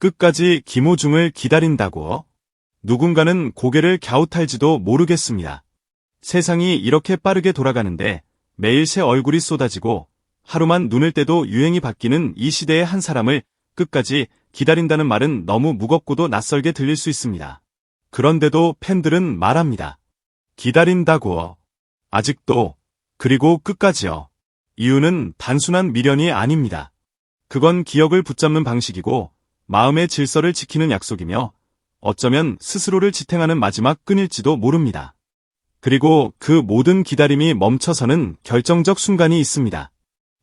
끝까지 김호중을 기다린다고? 누군가는 고개를 갸웃할지도 모르겠습니다. 세상이 이렇게 빠르게 돌아가는데 매일 새 얼굴이 쏟아지고 하루만 눈을 떼도 유행이 바뀌는 이 시대의 한 사람을 끝까지 기다린다는 말은 너무 무겁고도 낯설게 들릴 수 있습니다. 그런데도 팬들은 말합니다. 기다린다고. 아직도. 그리고 끝까지요. 이유는 단순한 미련이 아닙니다. 그건 기억을 붙잡는 방식이고 마음의 질서를 지키는 약속이며 어쩌면 스스로를 지탱하는 마지막 끈일지도 모릅니다. 그리고 그 모든 기다림이 멈춰서는 결정적 순간이 있습니다.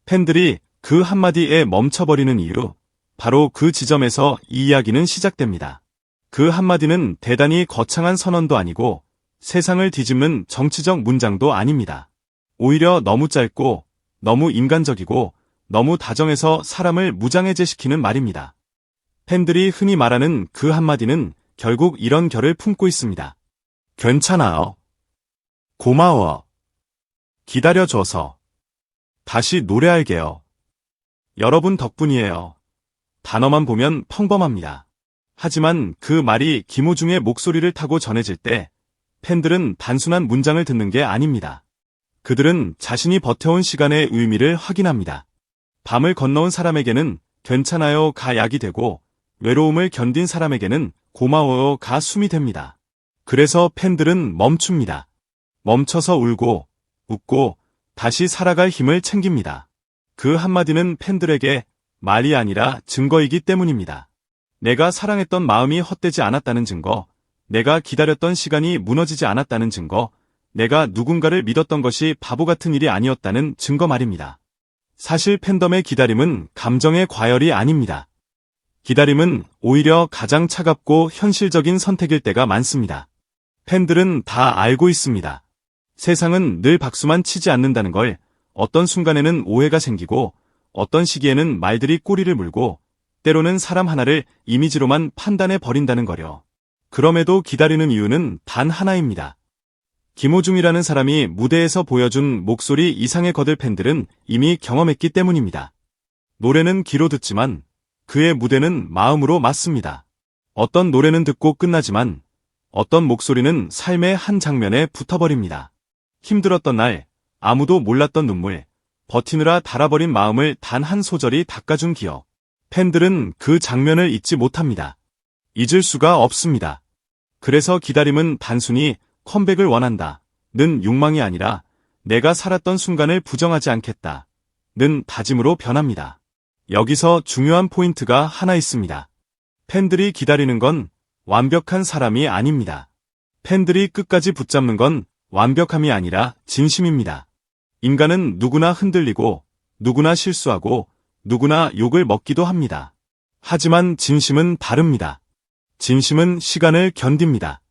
팬들이 그 한마디에 멈춰버리는 이유, 바로 그 지점에서 이 이야기는 시작됩니다. 그 한마디는 대단히 거창한 선언도 아니고 세상을 뒤집는 정치적 문장도 아닙니다. 오히려 너무 짧고 너무 인간적이고 너무 다정해서 사람을 무장해제시키는 말입니다. 팬들이 흔히 말하는 그 한마디는 결국 이런 결을 품고 있습니다. 괜찮아요. 고마워. 기다려줘서. 다시 노래할게요. 여러분 덕분이에요. 단어만 보면 평범합니다. 하지만 그 말이 김호중의 목소리를 타고 전해질 때 팬들은 단순한 문장을 듣는 게 아닙니다. 그들은 자신이 버텨온 시간의 의미를 확인합니다. 밤을 건너온 사람에게는 괜찮아요가 약이 되고 외로움을 견딘 사람에게는 고마워요가 숨이 됩니다. 그래서 팬들은 멈춥니다. 멈춰서 울고 웃고 다시 살아갈 힘을 챙깁니다. 그 한마디는 팬들에게 말이 아니라 증거이기 때문입니다. 내가 사랑했던 마음이 헛되지 않았다는 증거, 내가 기다렸던 시간이 무너지지 않았다는 증거, 내가 누군가를 믿었던 것이 바보 같은 일이 아니었다는 증거 말입니다. 사실 팬덤의 기다림은 감정의 과열이 아닙니다. 기다림은 오히려 가장 차갑고 현실적인 선택일 때가 많습니다. 팬들은 다 알고 있습니다. 세상은 늘 박수만 치지 않는다는 걸, 어떤 순간에는 오해가 생기고 어떤 시기에는 말들이 꼬리를 물고 때로는 사람 하나를 이미지로만 판단해 버린다는 거요. 그럼에도 기다리는 이유는 단 하나입니다. 김호중이라는 사람이 무대에서 보여준 목소리 이상의 것을 팬들은 이미 경험했기 때문입니다. 노래는 귀로 듣지만 그의 무대는 마음으로 맞습니다. 어떤 노래는 듣고 끝나지만 어떤 목소리는 삶의 한 장면에 붙어버립니다. 힘들었던 날, 아무도 몰랐던 눈물, 버티느라 닳아버린 마음을 단 한 소절이 닦아준 기억. 팬들은 그 장면을 잊지 못합니다. 잊을 수가 없습니다. 그래서 기다림은 단순히 컴백을 원한다 는 욕망이 아니라 내가 살았던 순간을 부정하지 않겠다 는 다짐으로 변합니다. 여기서 중요한 포인트가 하나 있습니다. 팬들이 기다리는 건 완벽한 사람이 아닙니다. 팬들이 끝까지 붙잡는 건 완벽함이 아니라 진심입니다. 인간은 누구나 흔들리고 누구나 실수하고 누구나 욕을 먹기도 합니다. 하지만 진심은 다릅니다. 진심은 시간을 견딥니다.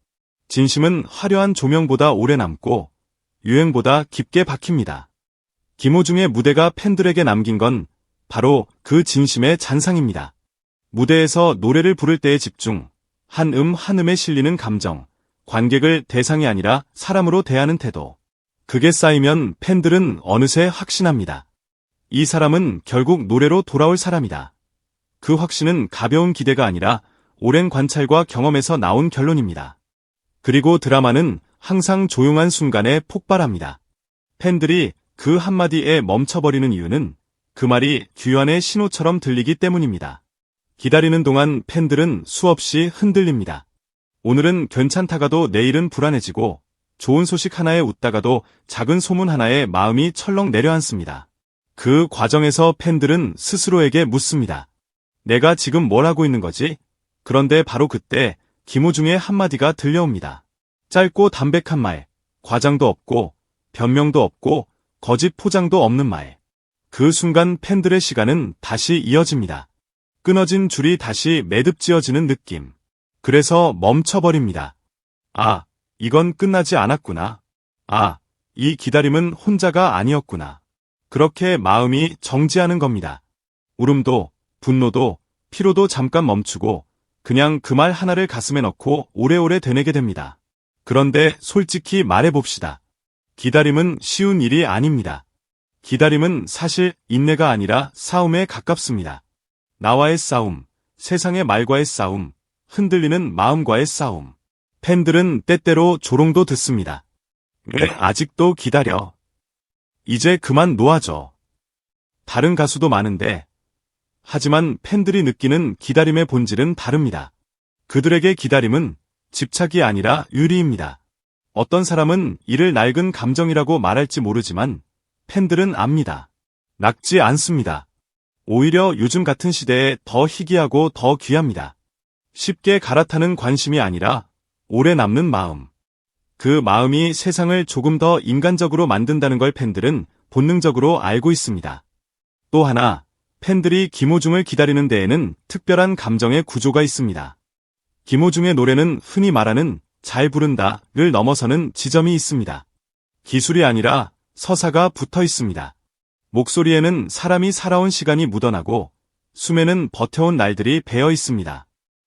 진심은 화려한 조명보다 오래 남고 유행보다 깊게 박힙니다. 김호중의 무대가 팬들에게 남긴 건 바로 그 진심의 잔상입니다. 무대에서 노래를 부를 때의 집중, 한 한 음에 실리는 감정, 관객을 대상이 아니라 사람으로 대하는 태도. 그게 쌓이면 팬들은 어느새 확신합니다. 이 사람은 결국 노래로 돌아올 사람이다. 그 확신은 가벼운 기대가 아니라 오랜 관찰과 경험에서 나온 결론입니다. 그리고 드라마는 항상 조용한 순간에 폭발합니다. 팬들이 그 한마디에 멈춰버리는 이유는 그 말이 귀환의 신호처럼 들리기 때문입니다. 기다리는 동안 팬들은 수없이 흔들립니다. 오늘은 괜찮다가도 내일은 불안해지고 좋은 소식 하나에 웃다가도 작은 소문 하나에 마음이 철렁 내려앉습니다. 그 과정에서 팬들은 스스로에게 묻습니다. 내가 지금 뭘 하고 있는 거지? 그런데 바로 그때 김호중의 한마디가 들려옵니다. 짧고 담백한 말, 과장도 없고 변명도 없고 거짓 포장도 없는 말. 그 순간 팬들의 시간은 다시 이어집니다. 끊어진 줄이 다시 매듭지어지는 느낌. 그래서 멈춰버립니다. 아, 이건 끝나지 않았구나. 아, 이 기다림은 혼자가 아니었구나. 그렇게 마음이 정지하는 겁니다. 울음도, 분노도, 피로도 잠깐 멈추고 그냥 그 말 하나를 가슴에 넣고 오래오래 되뇌게 됩니다. 그런데 솔직히 말해봅시다. 기다림은 쉬운 일이 아닙니다. 기다림은 사실 인내가 아니라 싸움에 가깝습니다. 나와의 싸움, 세상의 말과의 싸움, 흔들리는 마음과의 싸움. 팬들은 때때로 조롱도 듣습니다. 왜 아직도 기다려? 이제 그만 놓아줘. 다른 가수도 많은데. 하지만 팬들이 느끼는 기다림의 본질은 다릅니다. 그들에게 기다림은 집착이 아니라 유리입니다. 어떤 사람은 이를 낡은 감정이라고 말할지 모르지만 팬들은 압니다. 낡지 않습니다. 오히려 요즘 같은 시대에 더 희귀하고 더 귀합니다. 쉽게 갈아타는 관심이 아니라 오래 남는 마음. 그 마음이 세상을 조금 더 인간적으로 만든다는 걸 팬들은 본능적으로 알고 있습니다. 또 하나, 팬들이 김호중을 기다리는 데에는 특별한 감정의 구조가 있습니다. 김호중의 노래는 흔히 말하는 잘 부른다를 넘어서는 지점이 있습니다. 기술이 아니라 서사가 붙어 있습니다. 목소리에는 사람이 살아온 시간이 묻어나고 숨에는 버텨온 날들이 배어 있습니다.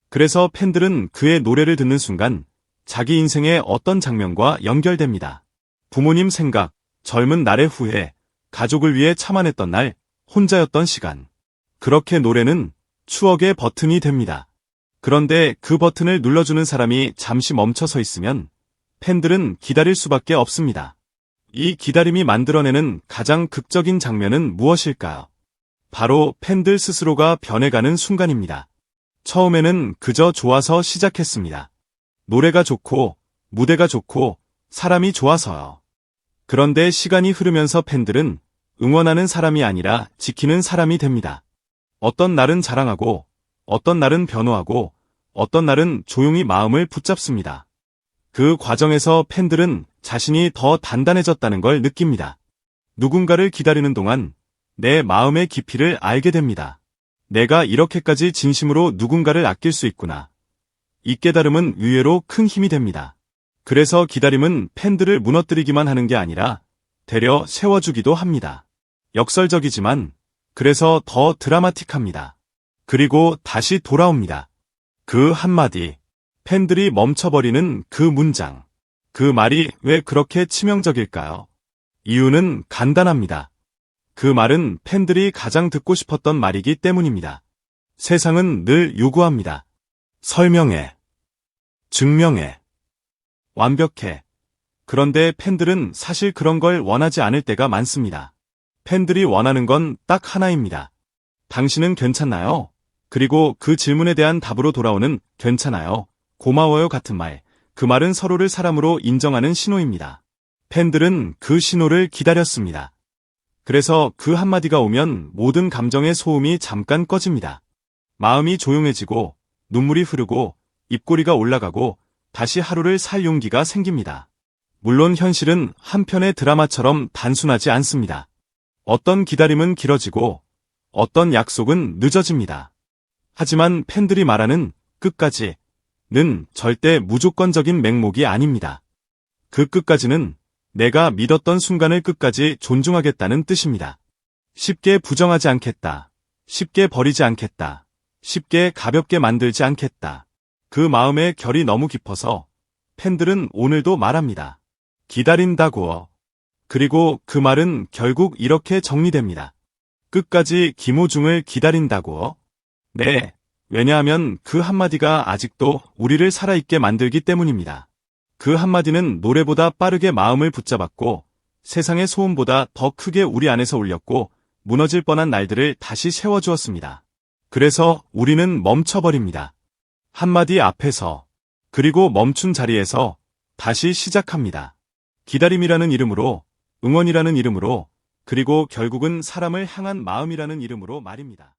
그래서 팬들은 그의 노래를 듣는 순간 자기 인생의 어떤 장면과 연결됩니다. 부모님 생각, 젊은 날의 후회, 가족을 위해 참아냈던 날, 혼자였던 시간. 그렇게 노래는 추억의 버튼이 됩니다. 그런데 그 버튼을 눌러주는 사람이 잠시 멈춰서 있으면 팬들은 기다릴 수밖에 없습니다. 이 기다림이 만들어내는 가장 극적인 장면은 무엇일까요? 바로 팬들 스스로가 변해가는 순간입니다. 처음에는 그저 좋아서 시작했습니다. 노래가 좋고, 무대가 좋고, 사람이 좋아서요. 그런데 시간이 흐르면서 팬들은 응원하는 사람이 아니라 지키는 사람이 됩니다. 어떤 날은 자랑하고, 어떤 날은 변호하고, 어떤 날은 조용히 마음을 붙잡습니다. 그 과정에서 팬들은 자신이 더 단단해졌다는 걸 느낍니다. 누군가를 기다리는 동안 내 마음의 깊이를 알게 됩니다. 내가 이렇게까지 진심으로 누군가를 아낄 수 있구나. 이 깨달음은 의외로 큰 힘이 됩니다. 그래서 기다림은 팬들을 무너뜨리기만 하는 게 아니라 되려 세워주기도 합니다. 역설적이지만 그래서 더 드라마틱합니다. 그리고 다시 돌아옵니다. 그 한마디, 팬들이 멈춰버리는 그 문장. 그 말이 왜 그렇게 치명적일까요? 이유는 간단합니다. 그 말은 팬들이 가장 듣고 싶었던 말이기 때문입니다. 세상은 늘 요구합니다. 설명해. 증명해. 완벽해. 그런데 팬들은 사실 그런 걸 원하지 않을 때가 많습니다. 팬들이 원하는 건 딱 하나입니다. 당신은 괜찮나요? 그리고 그 질문에 대한 답으로 돌아오는 괜찮아요, 고마워요 같은 말. 그 말은 서로를 사람으로 인정하는 신호입니다. 팬들은 그 신호를 기다렸습니다. 그래서 그 한마디가 오면 모든 감정의 소음이 잠깐 꺼집니다. 마음이 조용해지고 눈물이 흐르고 입꼬리가 올라가고 다시 하루를 살 용기가 생깁니다. 물론 현실은 한편의 드라마처럼 단순하지 않습니다. 어떤 기다림은 길어지고 어떤 약속은 늦어집니다. 하지만 팬들이 말하는 끝까지는 절대 무조건적인 맹목이 아닙니다. 그 끝까지는 내가 믿었던 순간을 끝까지 존중하겠다는 뜻입니다. 쉽게 부정하지 않겠다. 쉽게 버리지 않겠다. 쉽게 가볍게 만들지 않겠다. 그 마음의 결이 너무 깊어서 팬들은 오늘도 말합니다. 기다린다고. 그리고 그 말은 결국 이렇게 정리됩니다. 끝까지 김호중을 기다린다고. 네. 왜냐하면 그 한마디가 아직도 우리를 살아있게 만들기 때문입니다. 그 한마디는 노래보다 빠르게 마음을 붙잡았고 세상의 소음보다 더 크게 우리 안에서 울렸고 무너질 뻔한 날들을 다시 세워주었습니다. 그래서 우리는 멈춰버립니다. 한마디 앞에서, 그리고 멈춘 자리에서 다시 시작합니다. 기다림이라는 이름으로, 응원이라는 이름으로, 그리고 결국은 사람을 향한 마음이라는 이름으로 말입니다.